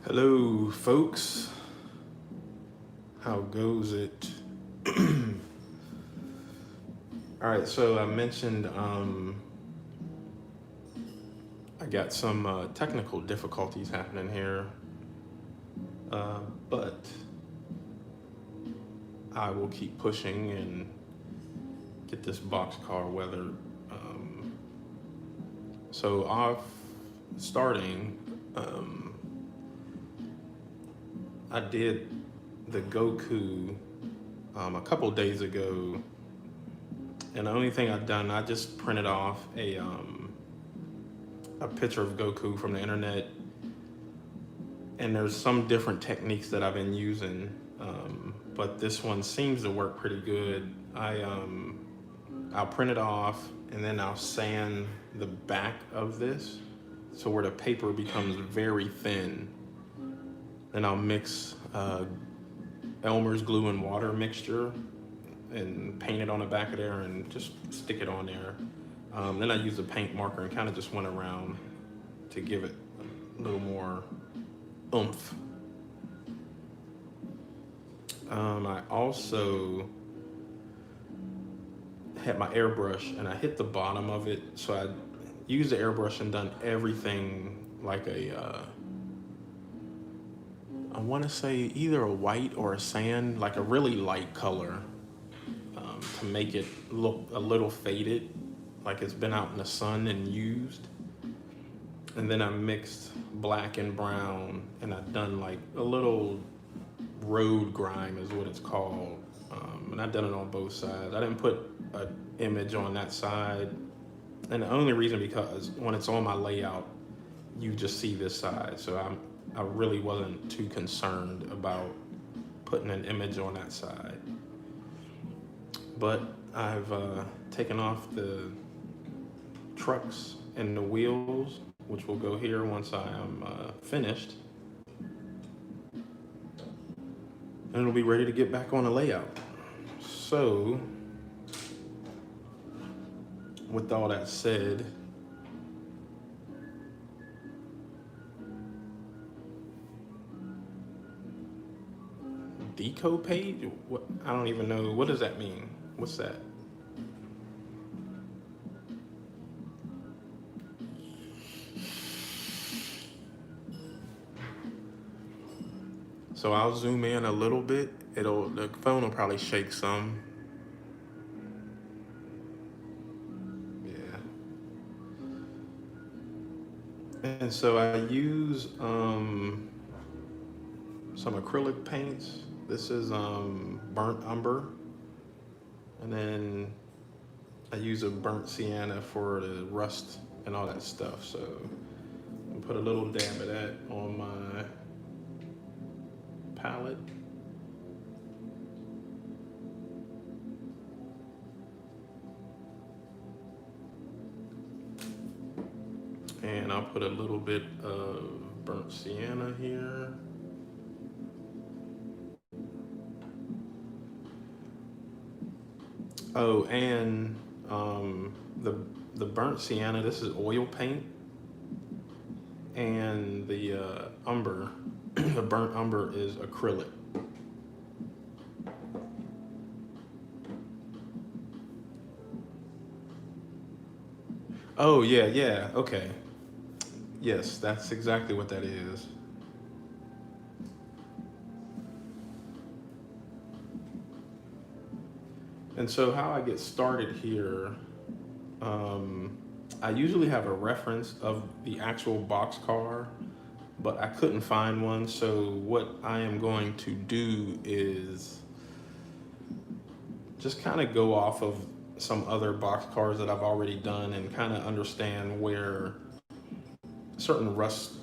Hello, folks. How goes it? All right, so I mentioned I got some technical difficulties happening here, but I will keep pushing and get this boxcar weathered. Um, so off starting, I did the Goku a couple days ago, and the only thing I've done, I just printed off a picture of Goku from the internet, and there's some different techniques that I've been using, but this one seems to work pretty good. I'll print it off and then I'll sand the back of this so where the paper becomes very thin. Then I'll mix Elmer's glue and water mixture and paint it on the back of there and just stick it on there. Then I use a paint marker and kind of just went around to give it a little more oomph. I also had my airbrush and I hit the bottom of it. So I used the airbrush and done everything like I want to say either a white or a sand, like a really light color, to make it look a little faded, like it's been out in the sun and used. And then I mixed black and brown, and I've done like a little road grime is what it's called. And I've done it on both sides. I didn't put an image on that side. And the only reason because when it's on my layout, you just see this side. So I really wasn't too concerned about putting an image on that side. But I've taken off the trucks and the wheels, which will go here once I am finished. And it'll be ready to get back on the layout. So, with all that said, deco page? What? I don't even know. What does that mean? What's that? So I'll zoom in a little bit. The phone will probably shake some. Yeah. And so I use some acrylic paints. This is burnt umber. And then I use a burnt sienna for the rust and all that stuff. So I'll put a little dab of that on my palette. And I'll put a little bit of burnt sienna here. Oh, and the burnt sienna, this is oil paint. And the umber, the burnt umber is acrylic. Oh, yeah, okay. Yes, that's exactly what that is. And so how I get started here, I usually have a reference of the actual boxcar, but I couldn't find one. So what I am going to do is just kind of go off of some other boxcars that I've already done and kind of understand where certain rust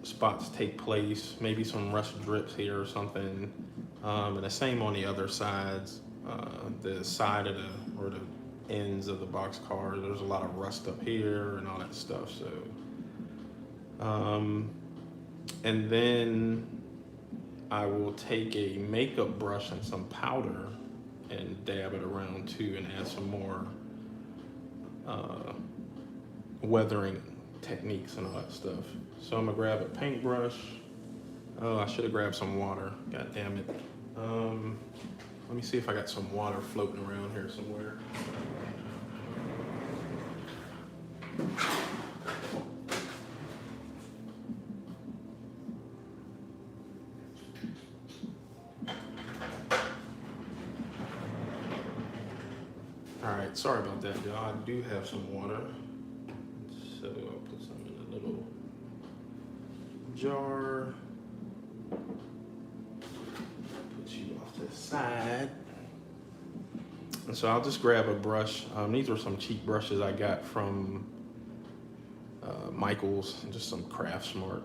spots take place, maybe some rust drips here or something. And the same on the other sides, the side of or the ends of the boxcar, there's a lot of rust up here and all that stuff. So, and then I will take a makeup brush and some powder and dab it around too and add some more weathering techniques and all that stuff. So I'm gonna grab a paintbrush Oh, I should have grabbed some water. God damn it. Um, Let me see if I got some water floating around here somewhere. All right, sorry about that, y'all. I do have some water. So I'll put some in a little jar. Put you off to the side. And so I'll just grab a brush. These are some cheap brushes I got from Michael's, just some Craft Smart.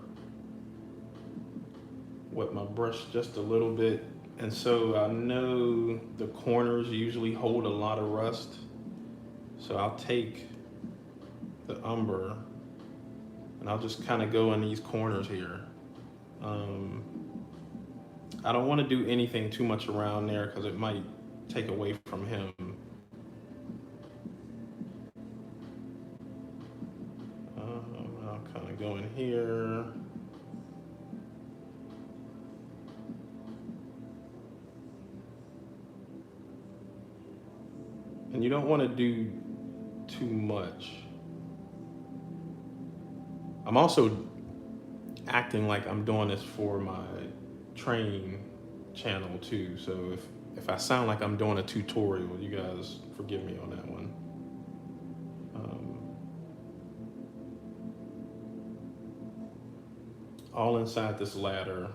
Wet my brush just a little bit. And so I know the corners usually hold a lot of rust. So I'll take the umber and I'll just kind of go in these corners here. I don't want to do anything too much around there because it might take away from him. I'll kind of go in here. And you don't want to do too much. I'm also acting like I'm doing this for my train channel too. So if I sound like I'm doing a tutorial, you guys forgive me on that one. All inside this ladder,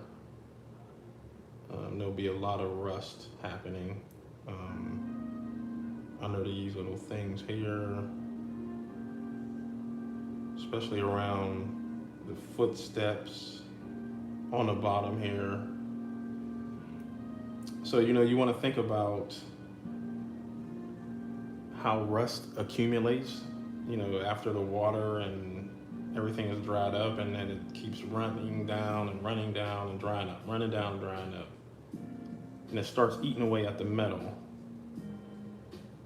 there'll be a lot of rust happening under these little things here, especially around the footsteps on the bottom here. So, you want to think about how rust accumulates, after the water and everything is dried up, and then it keeps running down and running down and drying up, running down and drying up. And it starts eating away at the metal.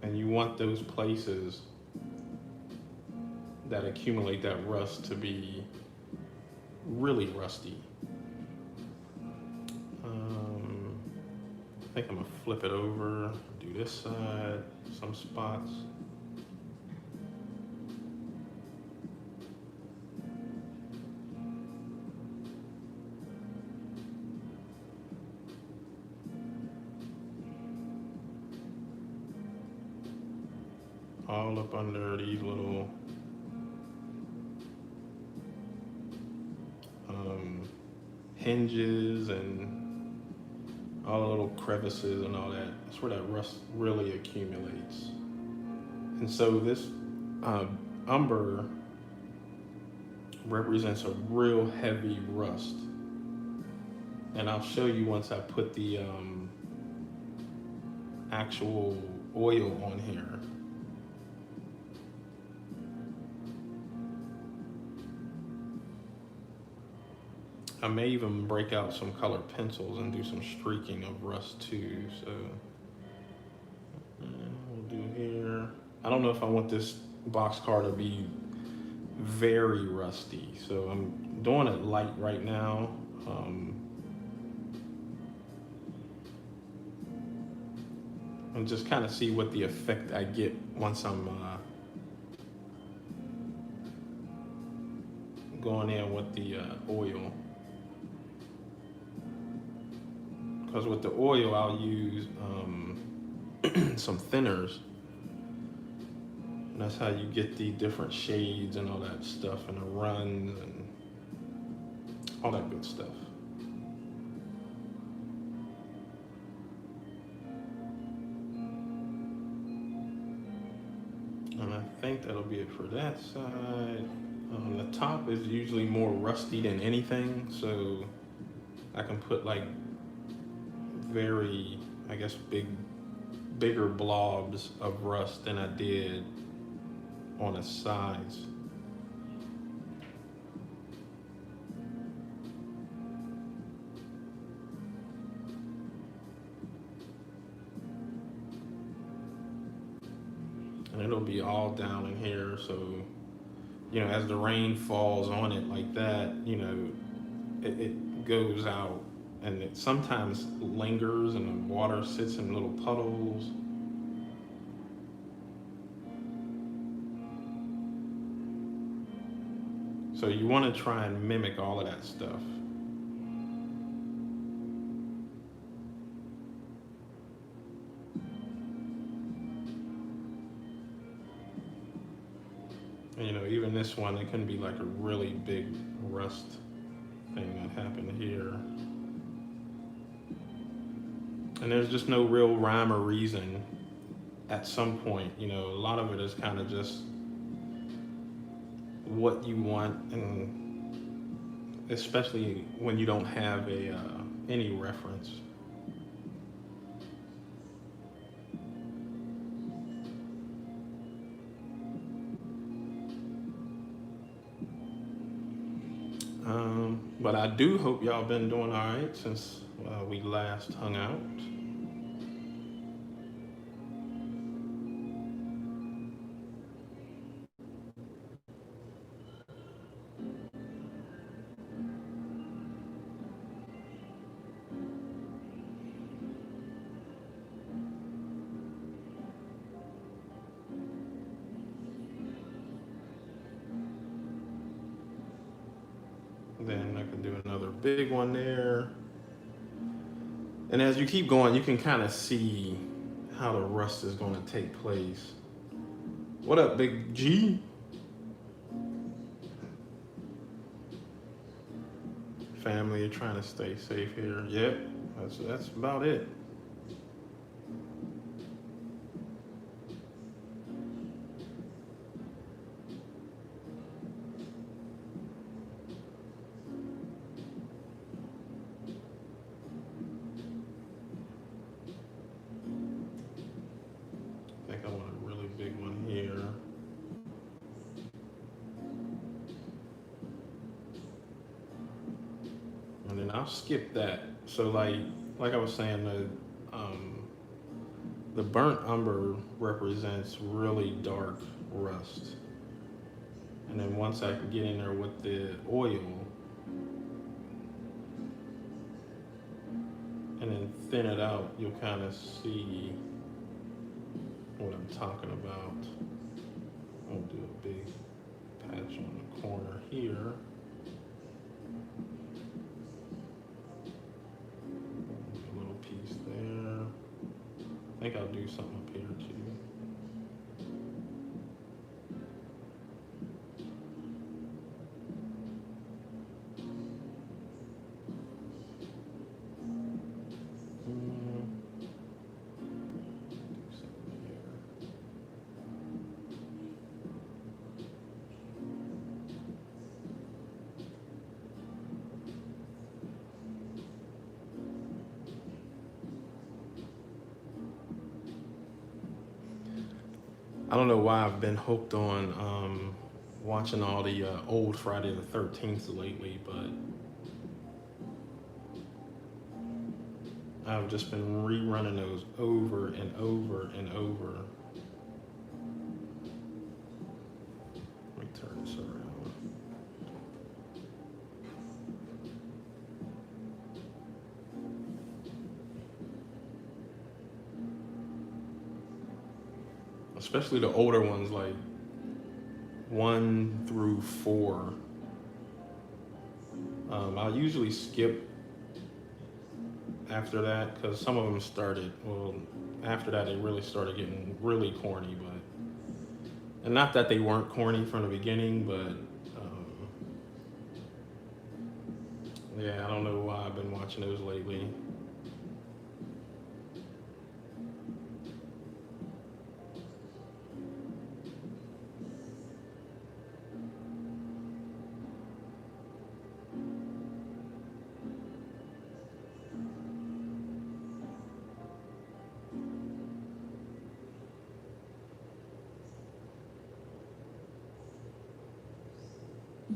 And you want those places that accumulate that rust to be really rusty. I think I'm gonna flip it over, do this side, some spots. All up under these little hinges and all the little crevices and all that. That's where that rust really accumulates. And so this umber represents a real heavy rust. And I'll show you once I put the actual oil on here. I may even break out some colored pencils and do some streaking of rust too. So we'll do here. I don't know if I want this Boxcar to be very rusty, so I'm doing it light right now. And just kind of see what the effect I get once I'm going in with the oil. Because with the oil, I'll use some thinners. And that's how you get the different shades and all that stuff, and the runs and all that good stuff. And I think that'll be it for that side. The top is usually more rusty than anything, so I can put like very, I guess, bigger blobs of rust than I did on the sides. And it'll be all down in here, so as the rain falls on it like that, it goes out, and it sometimes lingers, and the water sits in little puddles. So you want to try and mimic all of that stuff. And, even this one, it can be like a really big rust thing that happened here. And there's just no real rhyme or reason at some point. A lot of it is kind of just what you want, and especially when you don't have any reference. But I do hope y'all been doing all right since we last hung out. Then I can do another big one there. And as you keep going, you can kind of see how the rust is going to take place. What up, Big G? Family, you're trying to stay safe here. Yep, that's about it. I think I want a really big one here. And then I'll skip that. So like I was saying, the burnt umber represents really dark rust. And then once I can get in there with the oil and then thin it out, you'll kind of see what I'm talking about. I'll do a big patch on the corner here. A little piece there. I think I'll do something up here too. I don't know why I've been hooked on watching all the old Friday the 13th lately, but I've just been rerunning those over and over and over. Let me turn this around. Especially the older ones, like 1 through 4. I'll usually skip after that because some of them started, well, after that they really started getting really corny, and not that they weren't corny from the beginning, but yeah, I don't know why I've been watching those lately.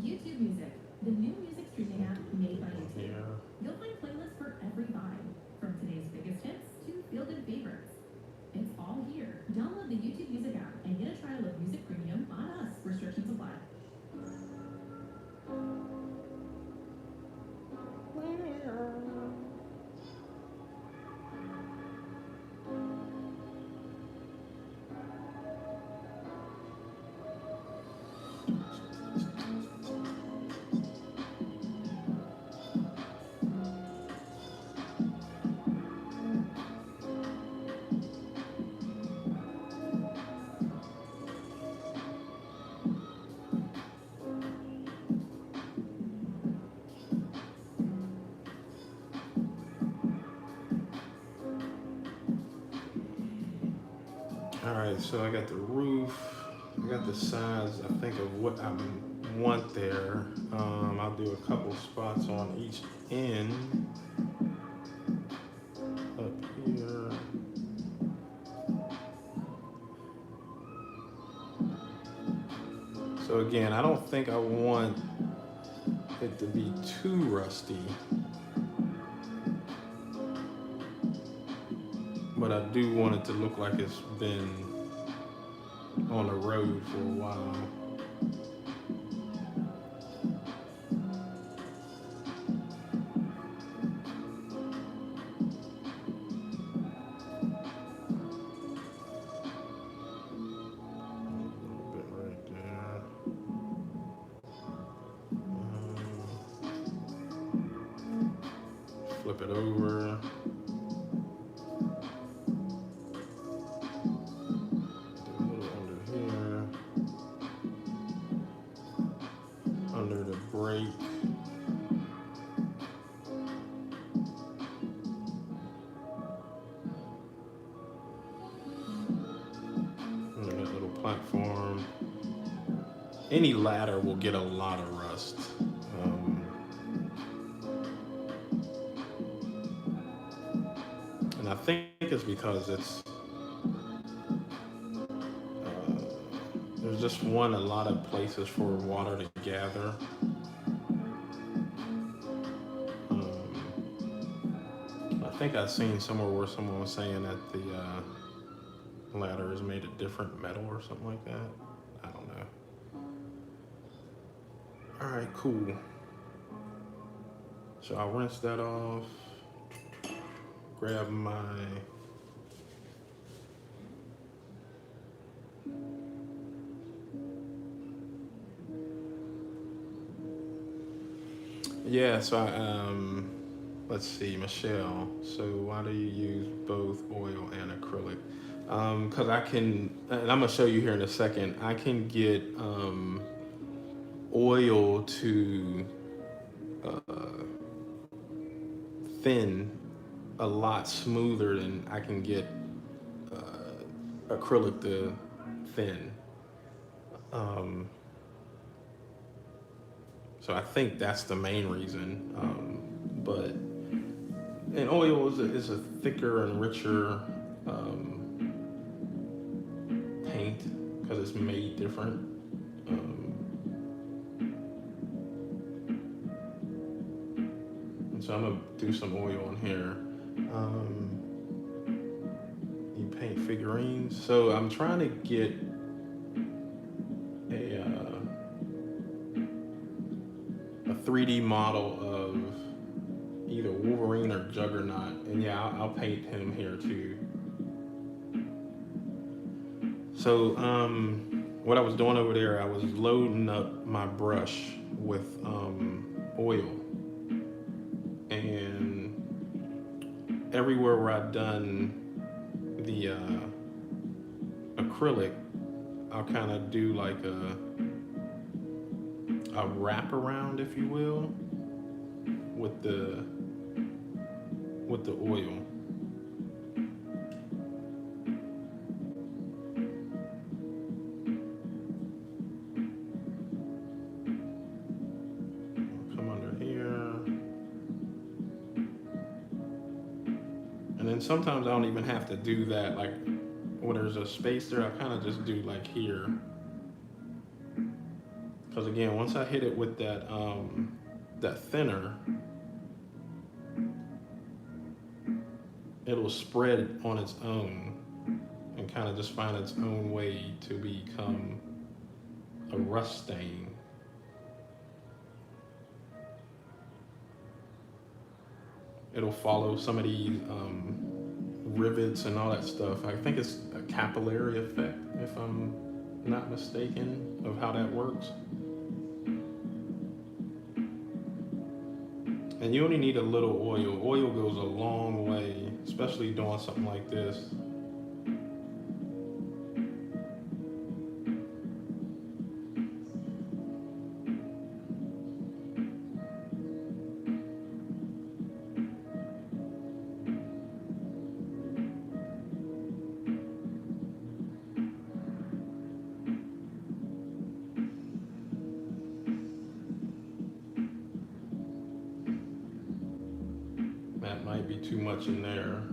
YouTube Music, the new music streaming app made by YouTube. Yeah. You'll find playlists for every vibe, from today's biggest hits to feel-good favorites. It's all here. Download the YouTube Music app and get a trial of Music Premium on us. Restrictions apply. right, so I got the roof, I got the size, I think, of what I want there. I'll do a couple spots on each end up here. So again, I don't think I want it to be too rusty, but I do want it to look like it's been on the road for a while. Flip it over. Do a little under here. Under the brake. And that little platform. Any ladder will get a lot of rust. And I think it's because there's just a lot of places for water to gather. I think I've seen somewhere where someone was saying that the ladder is made of different metal or something like that. I don't know. All right, cool. So I'll rinse that off. Grab my so let's see, Michelle. So why do you use both oil and acrylic? Because I can, and I'm gonna show you here in a second. I can get oil to thin a lot smoother than I can get acrylic to thin. So I think that's the main reason. And oil is a thicker and richer paint because it's made different. And so I'm gonna do some oil in here. You paint figurines. So I'm trying to get a 3D model of either Wolverine or Juggernaut, and yeah, I'll paint him here too. So what I was doing over there, I was loading up my brush with oil, and everywhere where I've done the acrylic, I'll kind of do like a wraparound, if you will, with the oil. Come under here. And then sometimes I don't even have to do that. Like when there's a space there, I kind of just do like here. Because again, once I hit it with that that thinner, it'll spread on its own and kind of just find its own way to become a rust stain. It'll follow some of these rivets and all that stuff. I think it's a capillary effect, if I'm not mistaken, of how that works. And you only need a little oil. Oil goes a long way, especially doing something like this. That might be too much in there.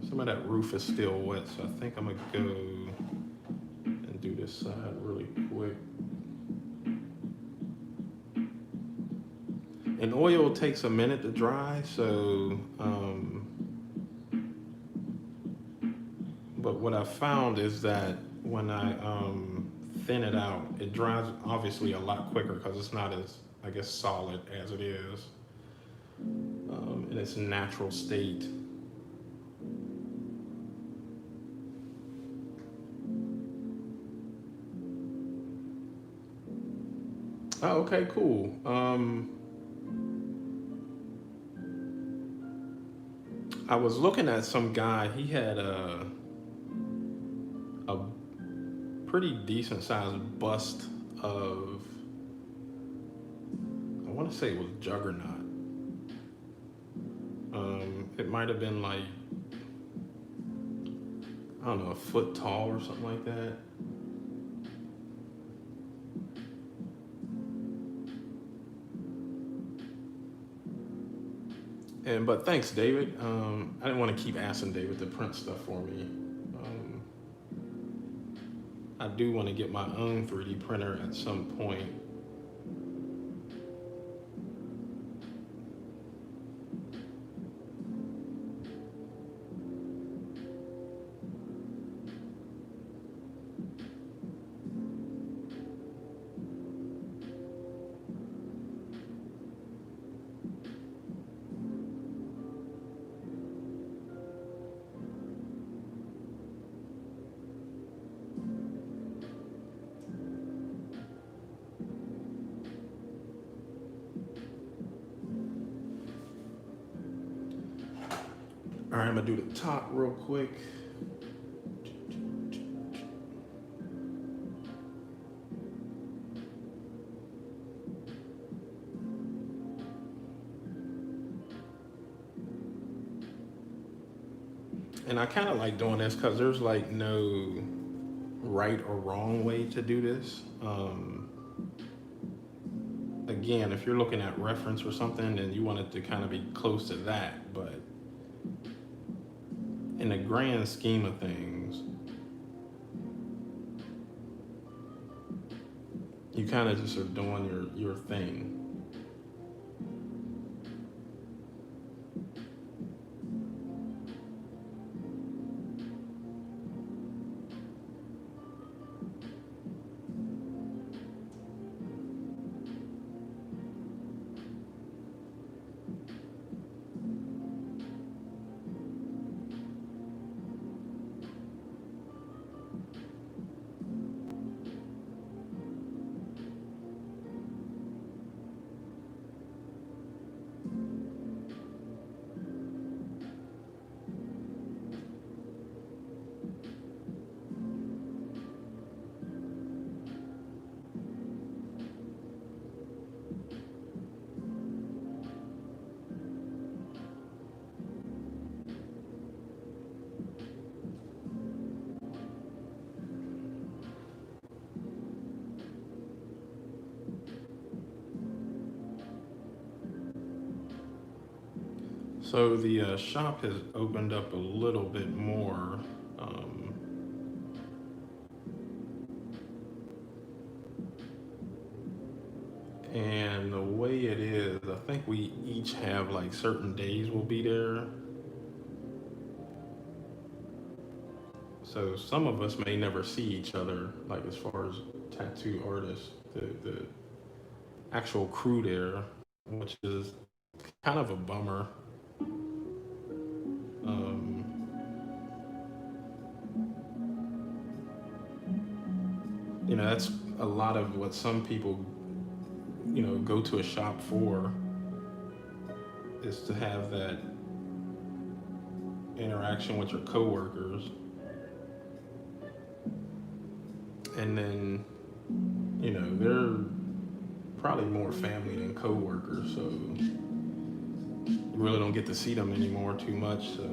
Some of that roof is still wet, so I think I'm gonna go and do this side really quick. And oil takes a minute to dry, so but what I found is that when I thin it out, it dries obviously a lot quicker because it's not as, I guess, solid as it is in its natural state. Oh, okay, cool. I was looking at some guy. He had a pretty decent sized bust of, I want to say it was Juggernaut. It might have been like, I don't know, a foot tall or something like that. But thanks, David. I didn't want to keep asking David to print stuff for me. I do want to get my own 3D printer at some point. All right, I'm gonna do the top real quick. And I kind of like doing this because there's like no right or wrong way to do this. Again, if you're looking at reference or something, then you want it to kind of be close to that. But in the grand scheme of things, you kind of just are doing your thing. So the shop has opened up a little bit more. And the way it is, I think we each have like certain days we'll be there. So some of us may never see each other, like as far as tattoo artists, the actual crew there, which is kind of a bummer. You know, that's a lot of what some people, you know, go to a shop for, is to have that interaction with your coworkers. And then, you know, they're probably more family than coworkers, so you really don't get to see them anymore too much. So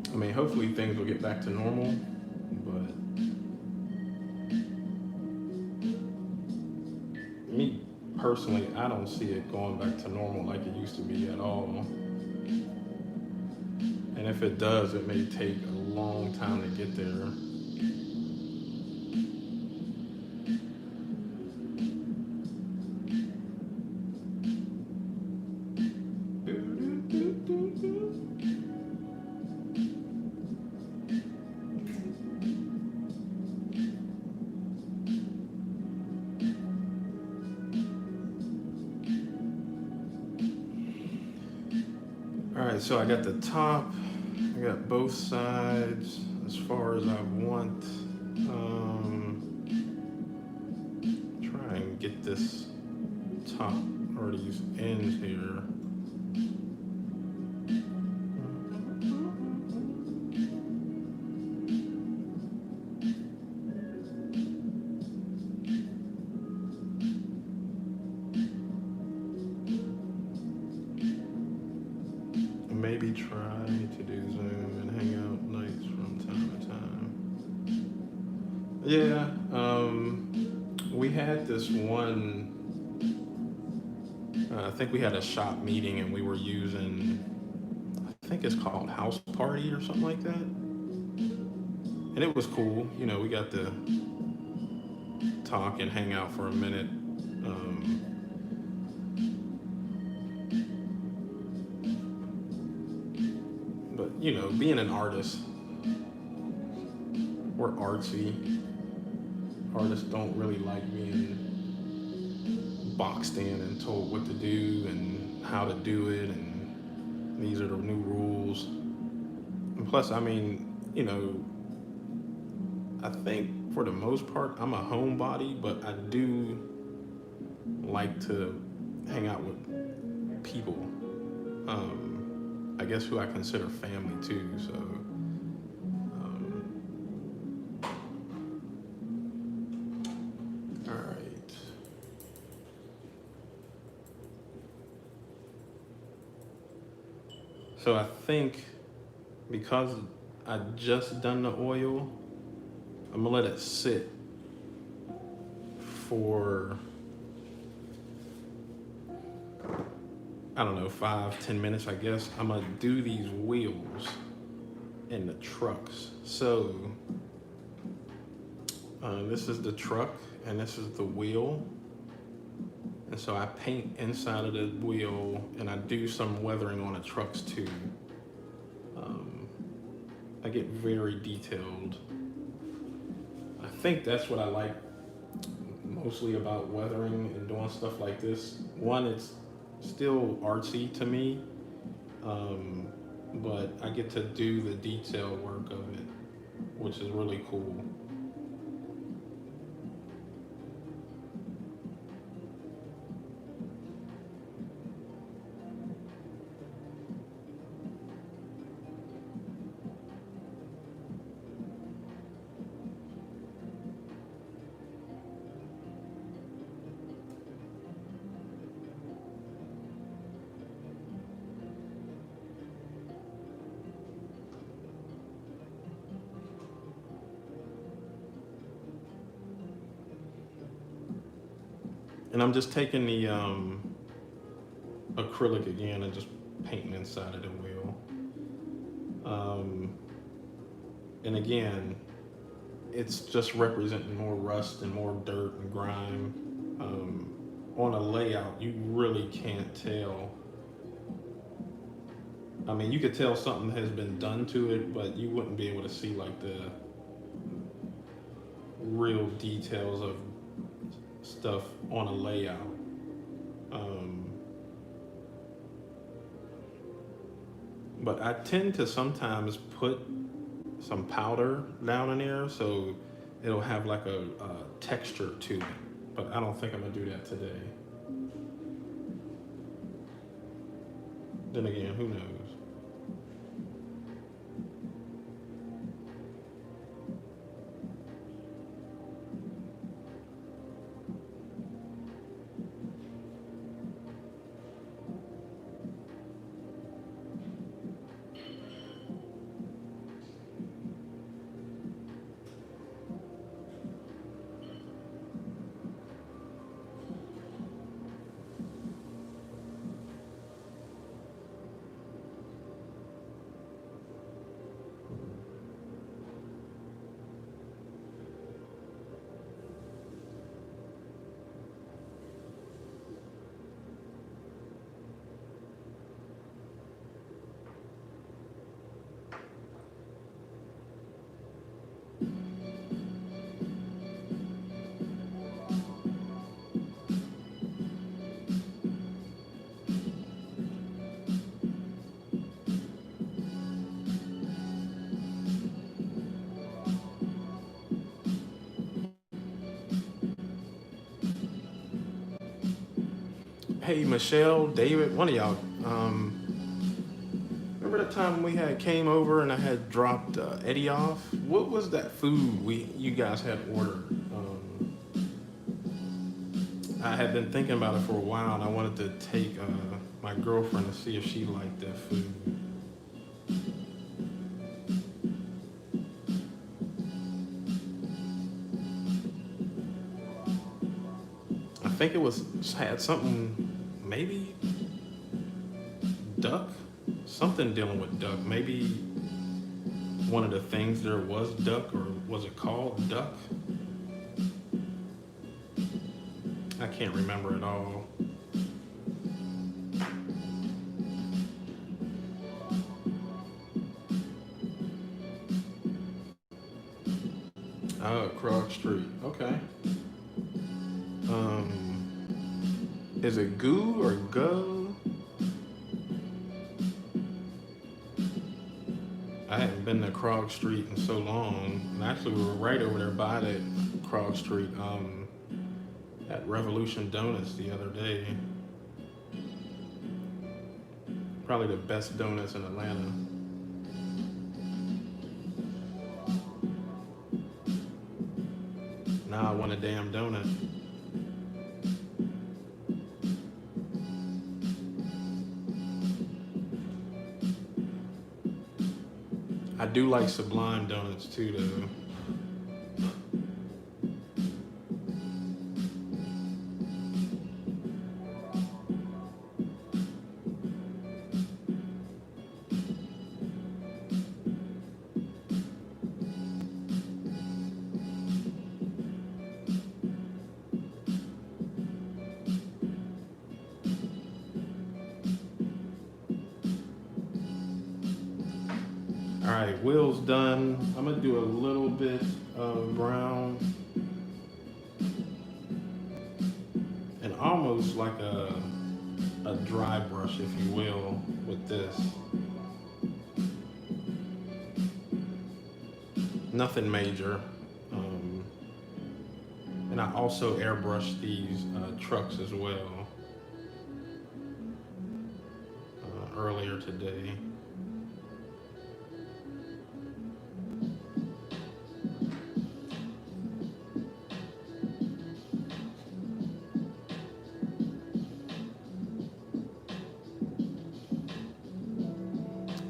I mean, hopefully things will get back to normal, but me personally, I don't see it going back to normal like it used to be at all. And if it does, it may take a long time to get there. All right, so I got the top, I got both sides as far as I want. Try and get this top or these ends here. Maybe try to do Zoom and Hangout nights from time to time. Yeah, we had this one. I think we had a shop meeting and we were using. I think it's called House Party or something like that, and it was cool. You know, we got to talk and hang out for a minute. Um, but you know, being an artist, we're artsy. Artists don't really like being boxed in and told what to do and how to do it, and these are the new rules. And plus, I mean, you know, I think for the most part, I'm a homebody, but I do like to hang out with people. I guess who I consider family too. So, all right. So I think because I just done the oil, I'm gonna let it sit for, I don't know, 5, 10 minutes, I guess. I'm gonna do these wheels in the trucks. So this is the truck and this is the wheel. And so I paint inside of the wheel and I do some weathering on the trucks too. I get very detailed. I think that's what I like mostly about weathering and doing stuff like this. One, it's still artsy to me, but I get to do the detail work of it, which is really cool. And I'm just taking the acrylic again and just painting inside of the wheel. And again, it's just representing more rust and more dirt and grime. on a layout, you really can't tell. I mean, you could tell something has been done to it, but you wouldn't be able to see like the real details of stuff on a layout. Um, but I tend to sometimes put some powder down in there so it'll have like a texture to it. But I don't think I'm gonna do that today. Then again, who knows? Hey, Michelle, David, one of y'all. Remember the time we had came over and I had dropped Eddie off? What was that food you guys had ordered? I had been thinking about it for a while, and I wanted to take my girlfriend to see if she liked that food. I think it was had something, maybe duck, something dealing with duck. Maybe one of the things there was duck, or was it called duck? I can't remember at all. Oh, Krog Street. Okay. Is it goo or go? I hadn't been to Krog Street in so long. And actually, we were right over there by that Krog Street at Revolution Donuts the other day. Probably the best donuts in Atlanta. Now I want a damn donut. I do like Sublime donuts too, though. All right, wheels done. I'm gonna do a little bit of brown and almost like a dry brush, if you will, with this. Nothing major. Um, and I also airbrush these trucks as well earlier today.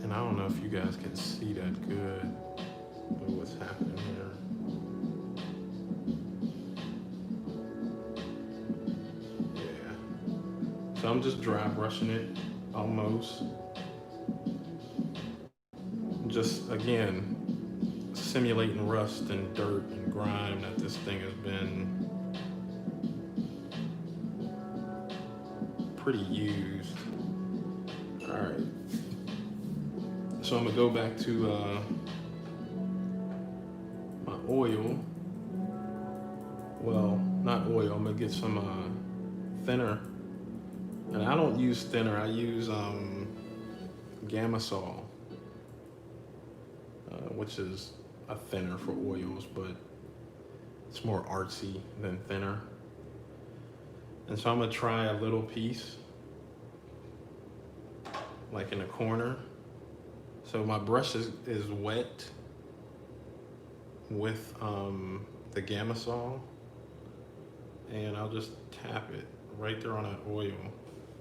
And I don't know if you guys can see that good, but what's happening here. Yeah. So I'm just dry brushing it almost. Just again, simulating rust and dirt and grime that this thing has been. pretty used. All right, so I'm gonna go back to my oil. Well, not oil. I'm gonna get some thinner, and I don't use thinner. I use Gamasol, which is a thinner for oils, but it's more artsy than thinner. And so I'm gonna try a little piece, like in the corner. So my brush is wet with the Gamasol, and I'll just tap it right there on that oil.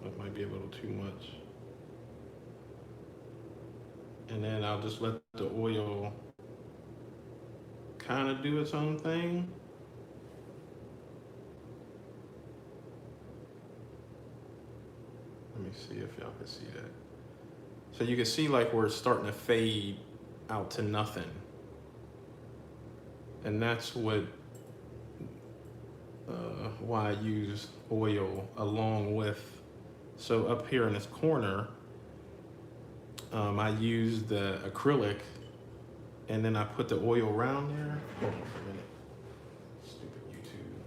That might be a little too much. And then I'll just let the oil kind of do its own thing. Let me see if y'all can see that. So you can see like where it's starting to fade out to nothing. And that's what why I use oil along with, so up here in this corner, I use the acrylic, and then I put the oil around there. Hold on for a minute. Stupid YouTube.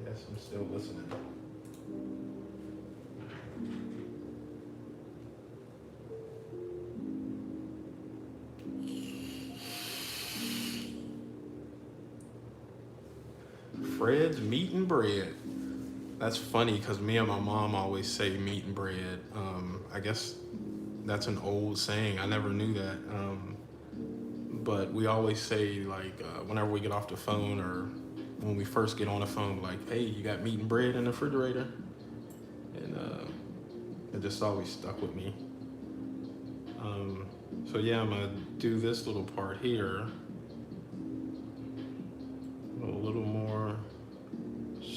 Yes, I'm still listening. Fred's Meat and Bread. That's funny because me and my mom always say meat and bread. I guess that's an old saying. I never knew that. But we always say, like, whenever we get off the phone or when we first get on the phone, like, hey, you got meat and bread in the refrigerator? And it just always stuck with me. So yeah, I'm gonna do this little part here. A little more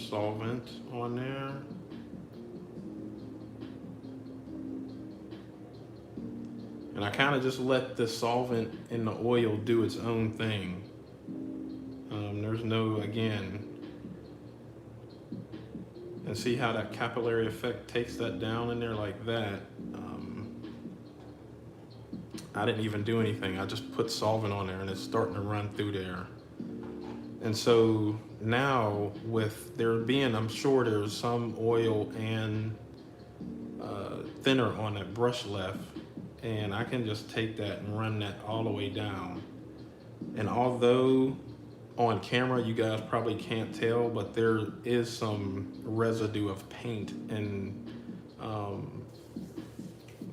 solvent on there. And I kind of just let the solvent in the oil do its own thing. There's no, again, and see how that capillary effect takes that down in there like that. I didn't even do anything. I just put solvent on there and it's starting to run through there. And so now with there being, I'm sure there's some oil and thinner on that brush left, and I can just take that and run that all the way down. And although on camera you guys probably can't tell, but there is some residue of paint and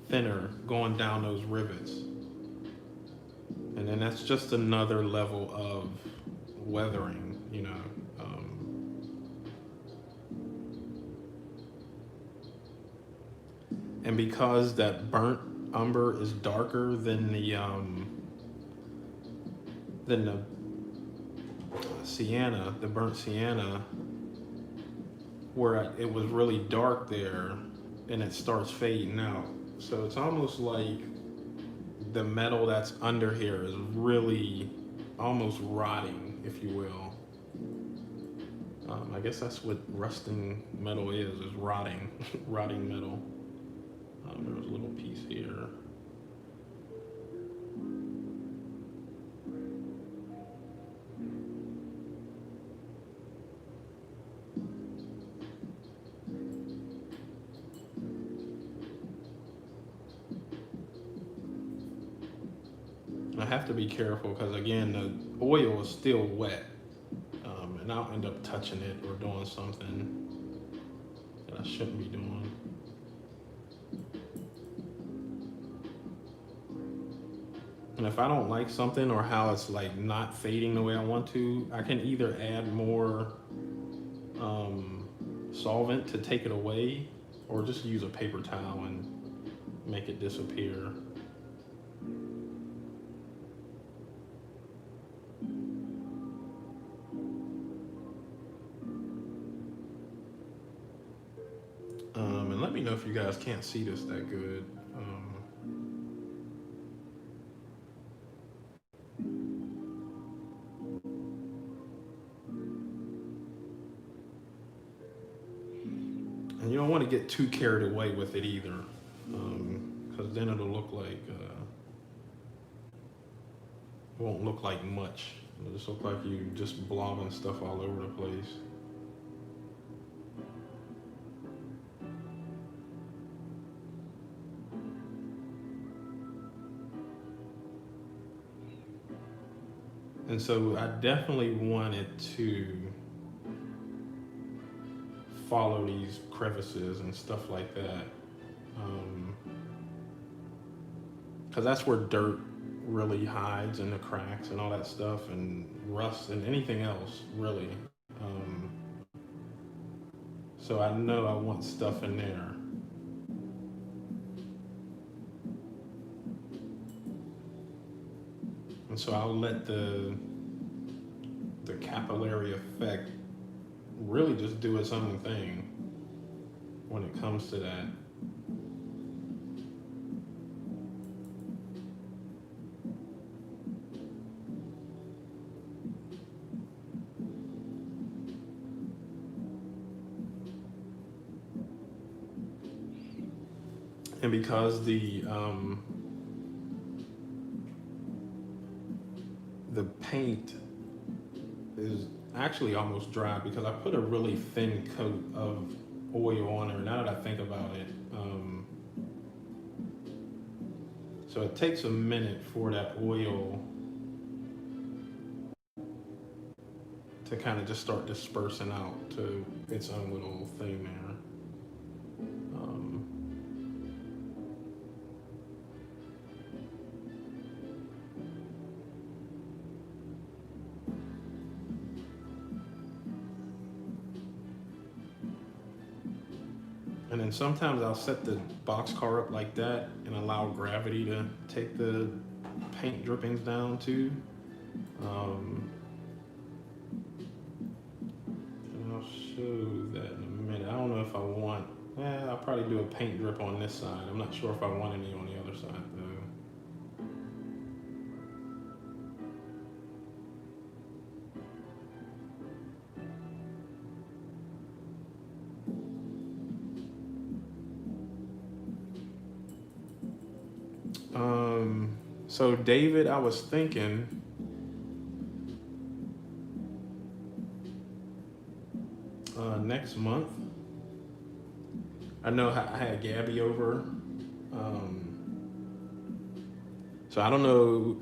thinner going down those rivets. And then that's just another level of weathering, you know. And because that burnt umber is darker than the sienna, the burnt sienna, where it was really dark there, and it starts fading out. So it's almost like the metal that's under here is really almost rotting, if you will. I guess that's what rusting metal is rotting, rotting metal. There's a little piece here. I have to be careful because, again, the oil is still wet, and I'll end up touching it or doing something that I shouldn't be doing. And if I don't like something or how it's like not fading the way I want to, I can either add more solvent to take it away, or just use a paper towel and make it disappear. And let me know if you guys can't see this that good. And And you don't want to get too carried away with it either, because then it'll look like, it won't look like much. It'll just look like you just blobbing stuff all over the place. And so I definitely wanted to follow these crevices and stuff like that. Because that's where dirt really hides in the cracks and all that stuff, and rust and anything else, really. Um, so I know I want stuff in there. And so I'll let the capillary effect really just do its own thing when it comes to that. And because the paint is actually almost dry, because I put a really thin coat of oil on there, now that I think about it. So it takes a minute for that oil to kind of just start dispersing out to its own little thing there. And then sometimes I'll set the boxcar up like that and allow gravity to take the paint drippings down too. And I'll show that in a minute. I don't know if I want, I'll probably do a paint drip on this side. I'm not sure if I want any on the other side though. So David, I was thinking, next month. I know I had Gabby over, so I don't know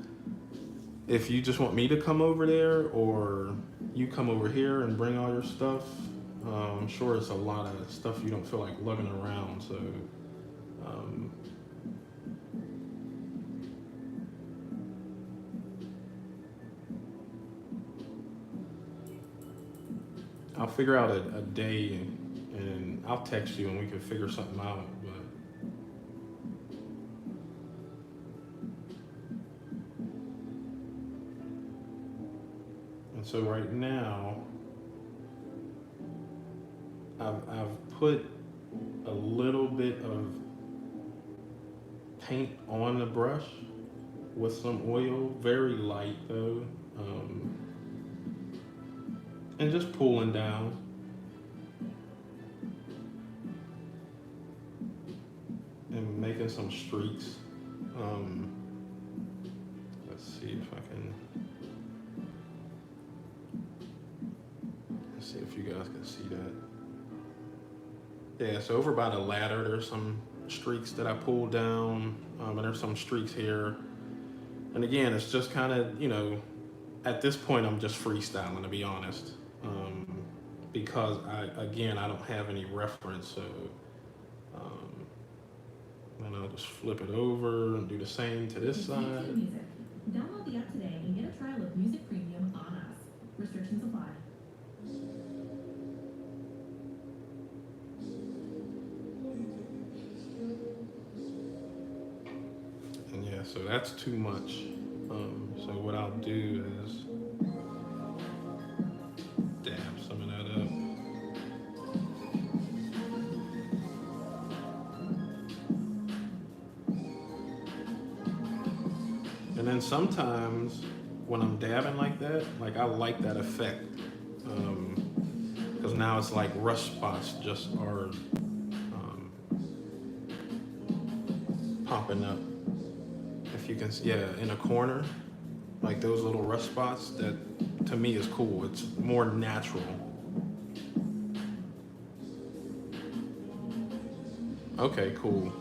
if you just want me to come over there or you come over here and bring all your stuff. I'm sure it's a lot of stuff you don't feel like lugging around, so. I'll figure out a day and I'll text you and we can figure something out. And so right now, I've put a little bit of paint on the brush with some oil, very light though. And just pulling down. And making some streaks. Let's see if I can. Let's see if you guys can see that. Yeah, so over by the ladder, there's some streaks that I pulled down, and there's some streaks here. And again, it's just kind of, at this point, I'm just freestyling, to be honest. Because I don't have any reference, so and I'll just flip it over and do the same to this side. Music. Download the app today and get a trial of Music Premium on us. Restrictions apply. And yeah, so that's too much. So what I'll do is dab some of that up. And then sometimes when I'm dabbing like that, like I like that effect. Because now it's like rust spots just are popping up. If you can, yeah, in a corner, like those little rust spots, that to me is cool. It's more natural. Okay, cool.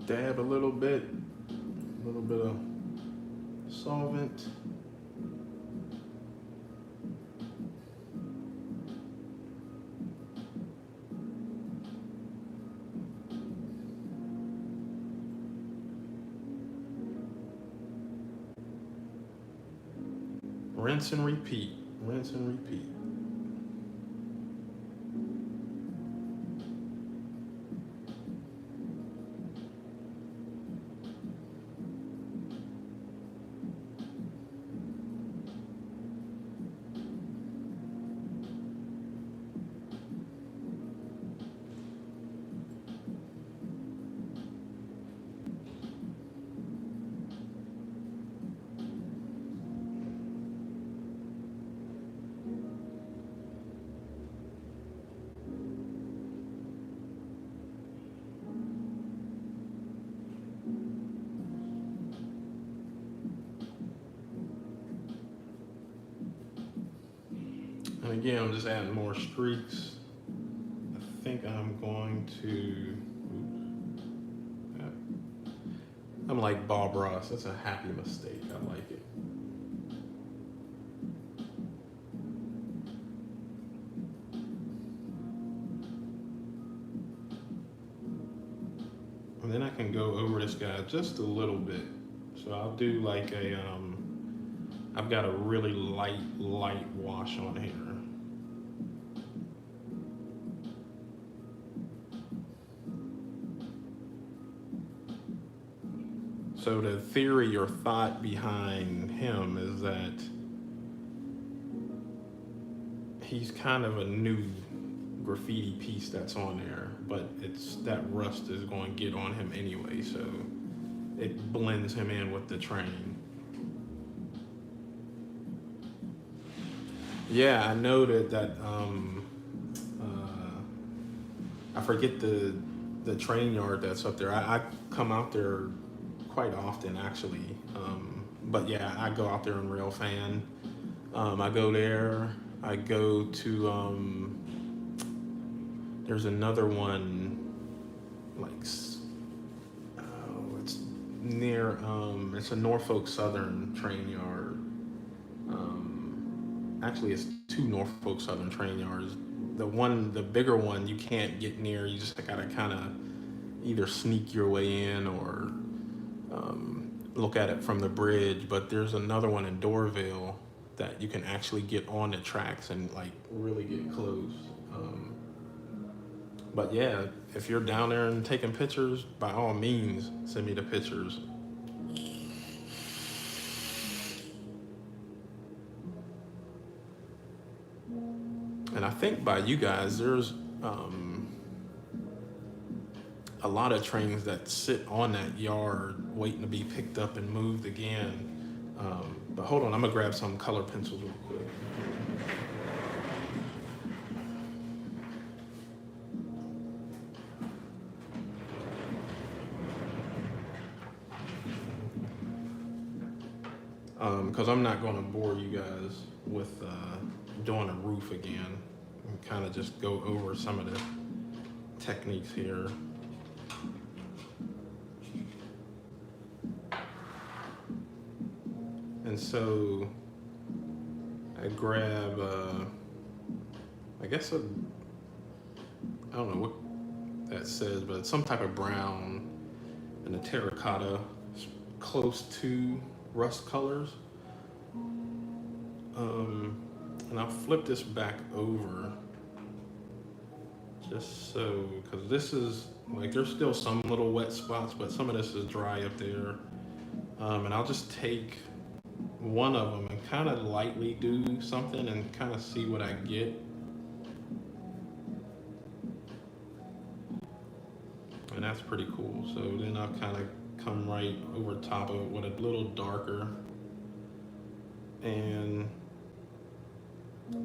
Dab a little bit of solvent. Rinse and repeat. Rinse and repeat. And again, I'm just adding more streaks. I think I'm going to. I'm like Bob Ross. That's a happy mistake. I like it. And then I can go over this guy just a little bit. So I'll do like a, I've got a really light wash on here. So the theory or thought behind him is that he's kind of a new graffiti piece that's on there, but it's that rust is going to get on him anyway, so it blends him in with the train. Yeah, I noted that I forget the train yard that's up there. I come out there quite often actually. But yeah, I go out there in Railfan. I go there. I go to there's another one like oh, it's near it's a Norfolk Southern train yard. Actually, it's two Norfolk Southern train yards. The bigger one, you can't get near. You just gotta kind of either sneak your way in or look at it from the bridge. But there's another one in Dorville that you can actually get on the tracks and like really get close. Um, but yeah, if you're down there and taking pictures, by all means, send me the pictures. And I think by you guys, there's a lot of trains that sit on that yard waiting to be picked up and moved again. But hold on, I'm gonna grab some color pencils real quick. Because I'm not gonna bore you guys with doing a roof again. And kind of just go over some of the techniques here. And so I grab, I guess I don't know what that says, but it's some type of brown and a terracotta close to rust colors. And I'll flip this back over just so, because this is like, there's still some little wet spots, but some of this is dry up there. And I'll just take one of them and kind of lightly do something and kind of see what I get. And that's pretty cool. So then I'll kind of come right over top of it with a little darker and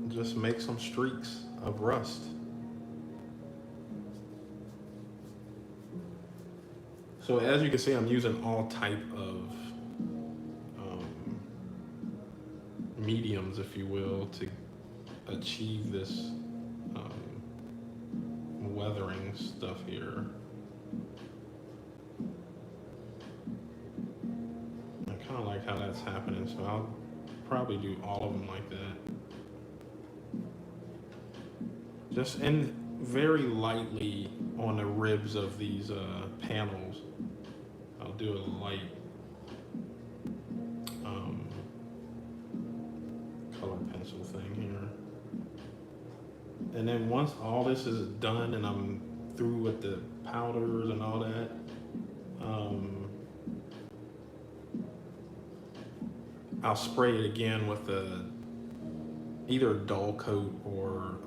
just make some streaks of rust. So as you can see, I'm using all type of mediums, if you will, to achieve this weathering stuff here. I kind of like how that's happening, so I'll probably do all of them like that. Just and very lightly on the ribs of these panels. I'll do a light color pencil thing here. And then once all this is done and I'm through with the powders and all that, I'll spray it again with either a dull coat or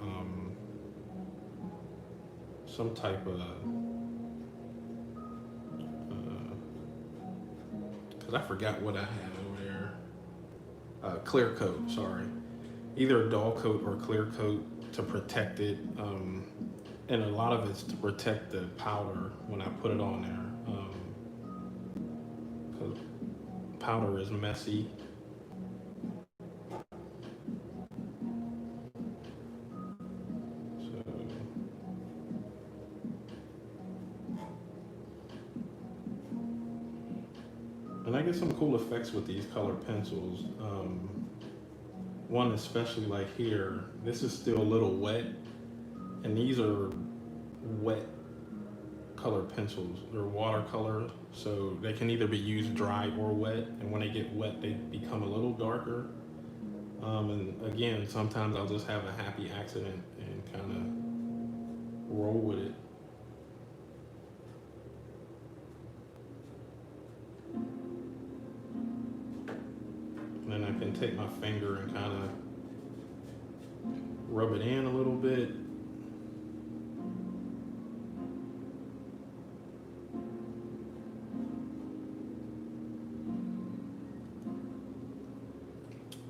some type of, because I forgot what I had over there. Clear coat, sorry. Either a dull coat or clear coat to protect it. And a lot of it's to protect the powder when I put it on there. Because powder is messy. And I get some cool effects with these color pencils. One especially like here, this is still a little wet, and these are wet color pencils. They're watercolor, so they can either be used dry or wet, and when they get wet, they become a little darker. And again, sometimes I'll just have a happy accident and kind of roll with it. And then I can take my finger and kind of rub it in a little bit.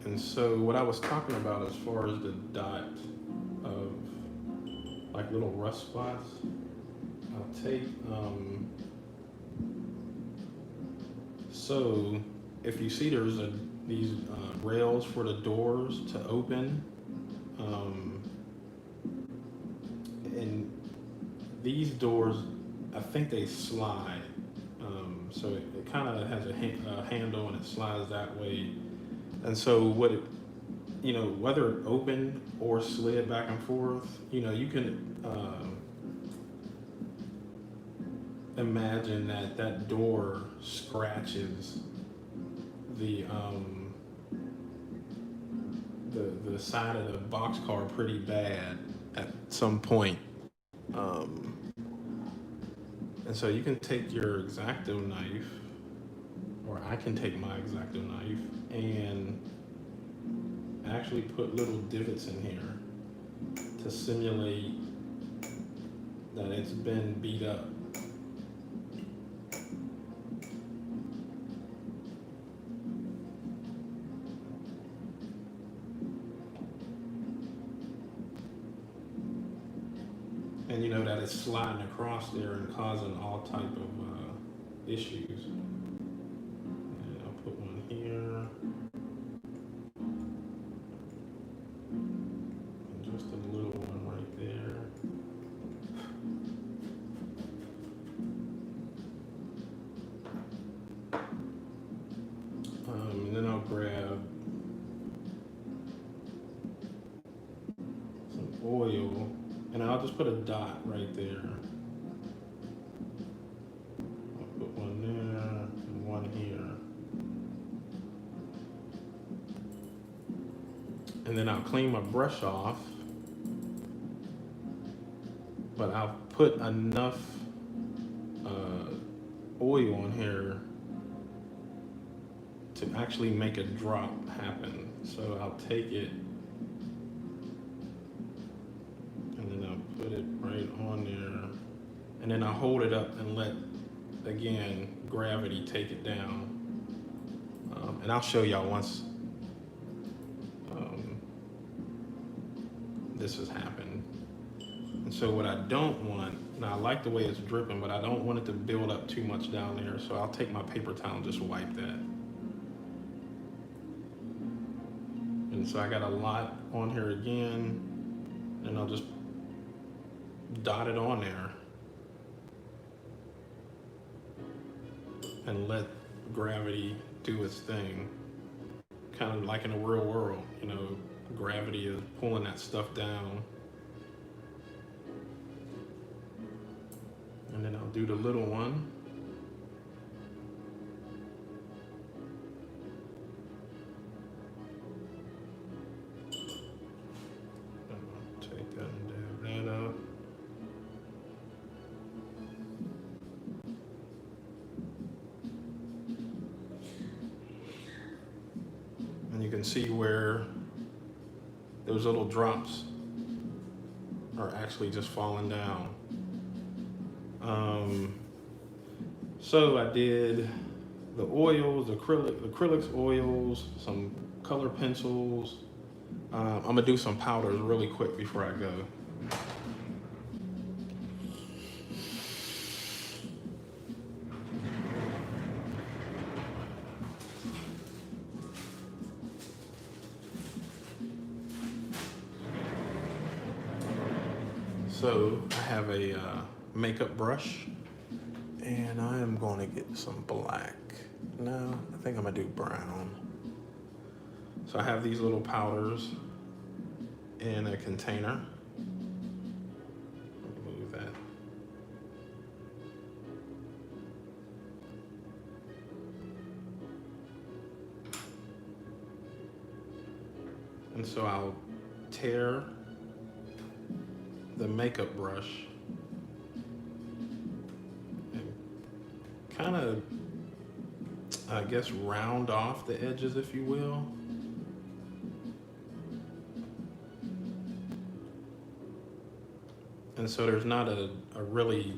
And so what I was talking about as far as the dot of like little rust spots, I'll take, so if you see there's these rails for the doors to open, um, and these doors, I think they slide. So it kind of has a handle and it slides that way. And so what it, whether it opened or slid back and forth, you can imagine that that door scratches the the side of the boxcar pretty bad at some point. Um, and so you can take your X-Acto knife, or I can take my X-Acto knife and actually put little divots in here to simulate that it's been beat up. And that it's sliding across there and causing all type of issues. And I'll put one here. And just a little one right there. And then I'll grab some oil and I'll just put a dot right there. I'll put one there and one here. And then I'll clean my brush off, but I'll put enough oil on here to actually make a drop happen. So I'll take it and then I'll put it right on there, and then I'll hold it up and let, again, gravity take it down. And I'll show y'all once this has happened. And so what I don't want, now I like the way it's dripping, but I don't want it to build up too much down there. So I'll take my paper towel and just wipe that. And so I got a lot on here again, and I'll just dot it on there and let gravity do its thing. Kind of like in the real world, gravity is pulling that stuff down. And then I'll do the little one. I'll take that and dab that up. And you can see where those little drops are actually just falling down. So I did the oils, the acrylics oils, some color pencils. I'm gonna do some powders really quick before I go. So I have a makeup brush, and I am going to get some black. No, I think I'm gonna do brown. So I have these little powders in a container. Let me move that. And so I'll tear the makeup brush and kind of, I guess, round off the edges, if you will. And so there's not a really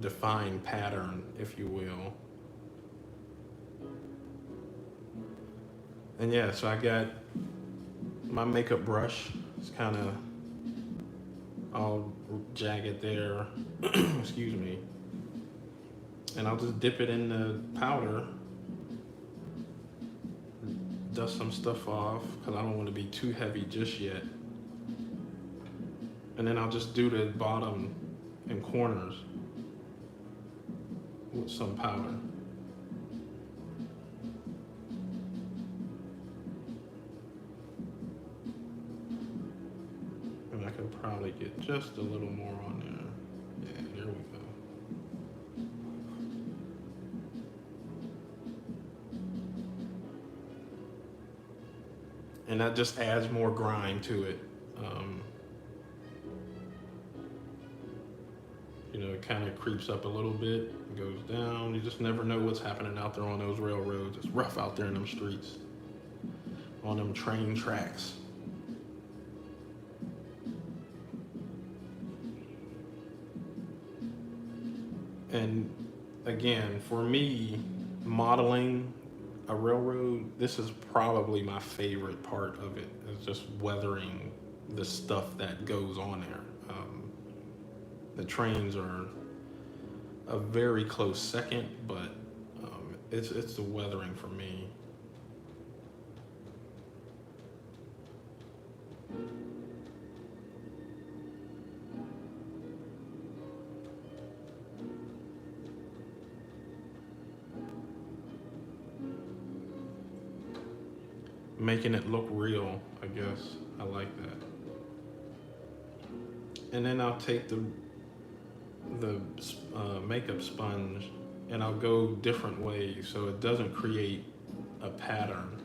defined pattern, if you will. And yeah, so I got my makeup brush. It's kind of all jagged there. Excuse me. And I'll just dip it in the powder, dust some stuff off because I don't want to be too heavy just yet. And then I'll just do the bottom and corners with some powder. And I could probably get just a little more on there. Yeah, there we go. And that just adds more grime to it. It kind of creeps up a little bit, goes down. You just never know what's happening out there on those railroads. It's rough out there in them streets, on them train tracks. And again, for me, modeling a railroad, this is probably my favorite part of it. Is just weathering the stuff that goes on there. The trains are a very close second, but it's the weathering for me. Making it look real, I guess. I like that. And then I'll take the makeup sponge and I'll go different ways so it doesn't create a pattern,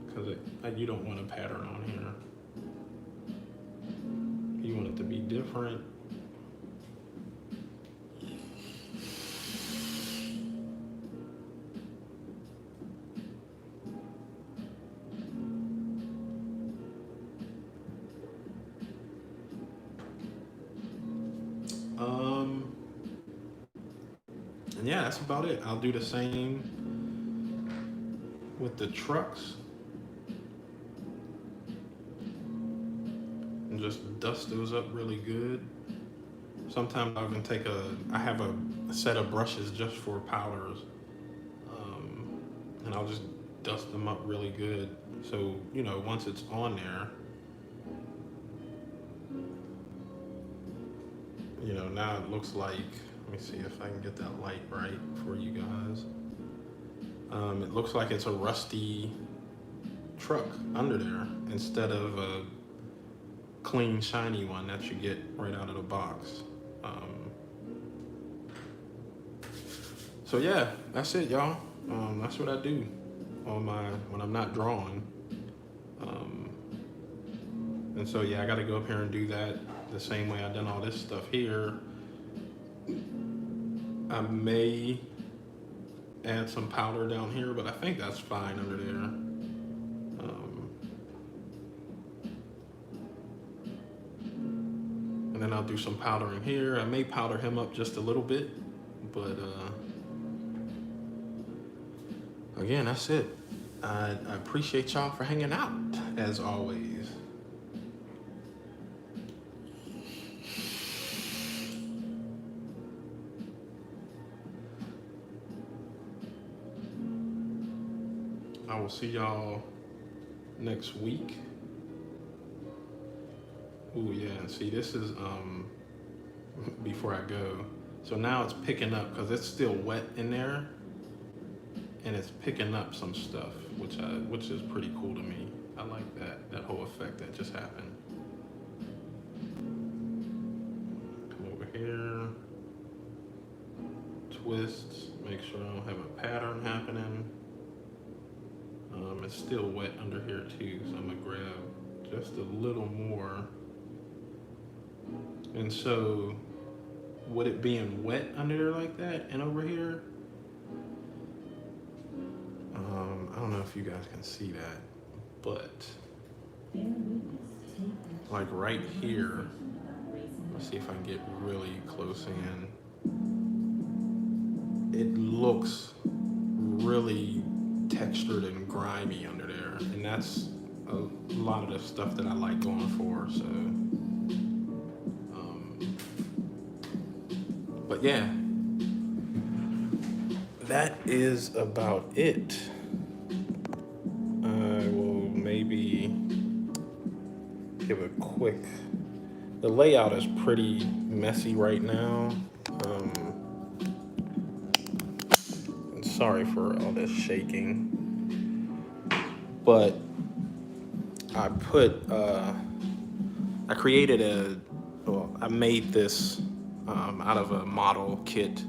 because you don't want a pattern on here. You want it to be different. And yeah, that's about it. I'll do the same with the trucks and just dust those up really good. Sometimes I'll even I have a set of brushes just for powders, and I'll just dust them up really good. So, once it's on there, now it looks like, let me see if I can get that light right for you guys. It looks like it's a rusty truck under there instead of a clean, shiny one that you get right out of the box. So yeah, that's it, y'all. That's what I do when I'm not drawing. And so yeah, I got to go up here and do that the same way I done all this stuff here. I may add some powder down here, but I think that's fine under there. And then I'll do some powdering here. I may powder him up just a little bit, but again, that's it. I appreciate y'all for hanging out, as always. I will see y'all next week. Ooh, yeah, see, this is, before I go. So now it's picking up, because it's still wet in there, and it's picking up some stuff, which is pretty cool to me. I like that whole effect that just happened. Come over here, twist, make sure I don't have a pattern happening. It's still wet under here too, so I'm gonna grab just a little more. And so, with it being wet under there like that and over here, I don't know if you guys can see that, but like right here, let's see if I can get really close in. It looks really textured and grimy under there, and that's a lot of the stuff that I like going for. So yeah, that is about it. I will maybe give a quick. The layout is pretty messy right now. Um, and sorry for all this shaking, but I put I created I made this out of a model kit,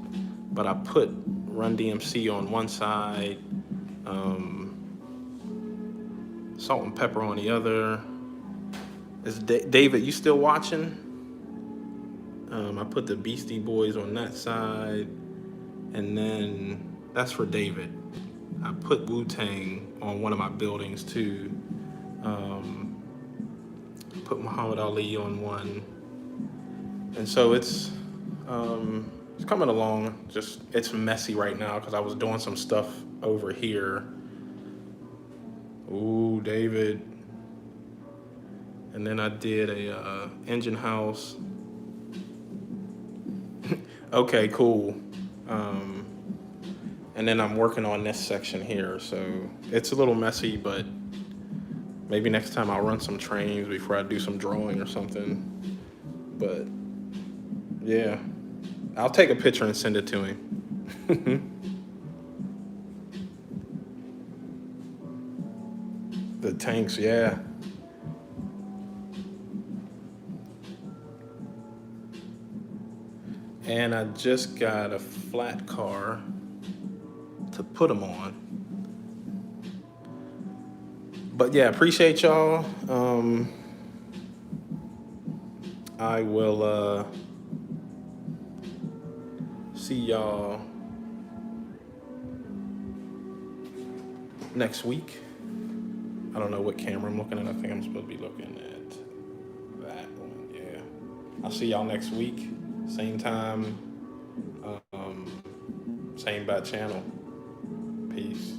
but I put Run DMC on one side, um, Salt and Pepper on the other. Is David, you still watching? I put the Beastie Boys on that side, and then that's for David. I put Wu-Tang on one of my buildings too. Um, put Muhammad Ali on one, and so it's coming along. Just it's messy right now because I was doing some stuff over here. Ooh, David. And then I did a engine house. Okay, cool. Um, and then I'm working on this section here, so it's a little messy, but maybe next time I'll run some trains before I do some drawing or something. But yeah, I'll take a picture and send it to him. The tanks, yeah. And I just got a flat car to put them on. But yeah, appreciate y'all. I will see y'all next week. I don't know what camera I'm looking at. I think I'm supposed to be looking at that one. Yeah. I'll see y'all next week. Same time, same bad channel. Peace.